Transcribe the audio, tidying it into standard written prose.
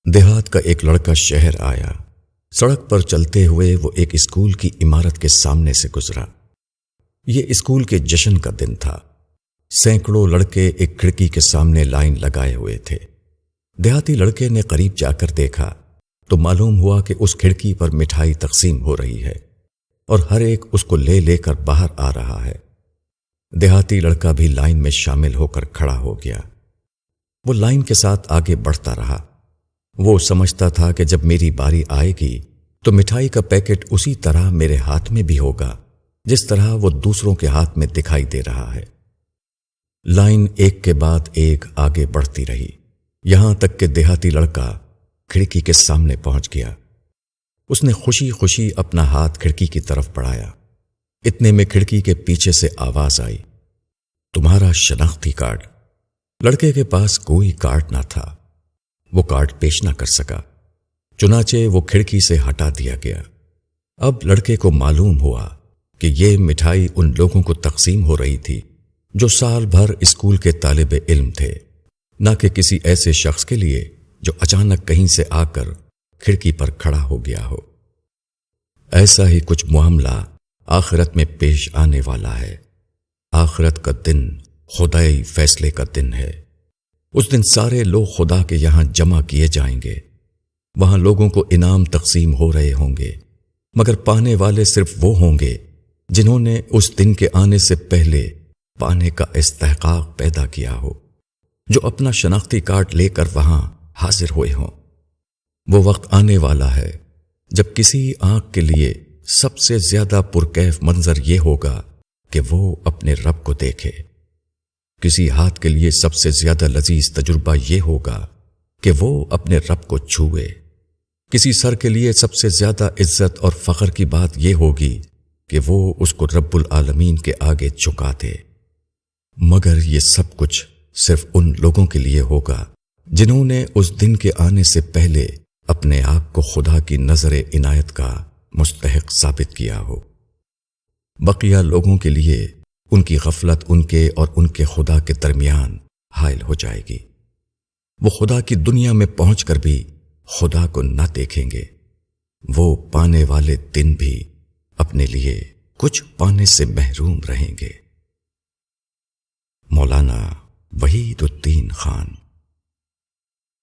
دیہات کا ایک لڑکا شہر آیا۔ سڑک پر چلتے ہوئے وہ ایک اسکول کی عمارت کے سامنے سے گزرا۔ یہ اسکول کے جشن کا دن تھا۔ سینکڑوں لڑکے ایک کھڑکی کے سامنے لائن لگائے ہوئے تھے۔ دیہاتی لڑکے نے قریب جا کر دیکھا تو معلوم ہوا کہ اس کھڑکی پر مٹھائی تقسیم ہو رہی ہے اور ہر ایک اس کو لے لے کر باہر آ رہا ہے۔ دیہاتی لڑکا بھی لائن میں شامل ہو کر کھڑا ہو گیا۔ وہ لائن کے ساتھ آگے بڑھتا رہا۔ وہ سمجھتا تھا کہ جب میری باری آئے گی تو مٹھائی کا پیکٹ اسی طرح میرے ہاتھ میں بھی ہوگا جس طرح وہ دوسروں کے ہاتھ میں دکھائی دے رہا ہے۔ لائن ایک کے بعد ایک آگے بڑھتی رہی، یہاں تک کہ دیہاتی لڑکا کھڑکی کے سامنے پہنچ گیا۔ اس نے خوشی خوشی اپنا ہاتھ کھڑکی کی طرف بڑھایا۔ اتنے میں کھڑکی کے پیچھے سے آواز آئی، تمہارا شناختی کارڈ۔ لڑکے کے پاس کوئی کارڈ نہ تھا، وہ کارڈ پیش نہ کر سکا، چنانچہ وہ کھڑکی سے ہٹا دیا گیا۔ اب لڑکے کو معلوم ہوا کہ یہ مٹھائی ان لوگوں کو تقسیم ہو رہی تھی جو سال بھر اسکول کے طالب علم تھے، نہ کہ کسی ایسے شخص کے لیے جو اچانک کہیں سے آ کر کھڑکی پر کھڑا ہو گیا ہو۔ ایسا ہی کچھ معاملہ آخرت میں پیش آنے والا ہے۔ آخرت کا دن خدائی فیصلے کا دن ہے۔ اس دن سارے لوگ خدا کے یہاں جمع کیے جائیں گے۔ وہاں لوگوں کو انعام تقسیم ہو رہے ہوں گے، مگر پانے والے صرف وہ ہوں گے جنہوں نے اس دن کے آنے سے پہلے پانے کا استحقاق پیدا کیا ہو، جو اپنا شناختی کارڈ لے کر وہاں حاضر ہوئے ہوں۔ وہ وقت آنے والا ہے جب کسی آنکھ کے لیے سب سے زیادہ پرکیف منظر یہ ہوگا کہ وہ اپنے رب کو دیکھے۔ کسی ہاتھ کے لیے سب سے زیادہ لذیذ تجربہ یہ ہوگا کہ وہ اپنے رب کو چھوئے۔ کسی سر کے لیے سب سے زیادہ عزت اور فخر کی بات یہ ہوگی کہ وہ اس کو رب العالمین کے آگے جھکا دے، مگر یہ سب کچھ صرف ان لوگوں کے لیے ہوگا جنہوں نے اس دن کے آنے سے پہلے اپنے آپ کو خدا کی نظر عنایت کا مستحق ثابت کیا ہو۔ بقیہ لوگوں کے لیے ان کی غفلت ان کے اور ان کے خدا کے درمیان حائل ہو جائے گی۔ وہ خدا کی دنیا میں پہنچ کر بھی خدا کو نہ دیکھیں گے۔ وہ پانے والے دن بھی اپنے لیے کچھ پانے سے محروم رہیں گے۔ مولانا وحید الدین خان۔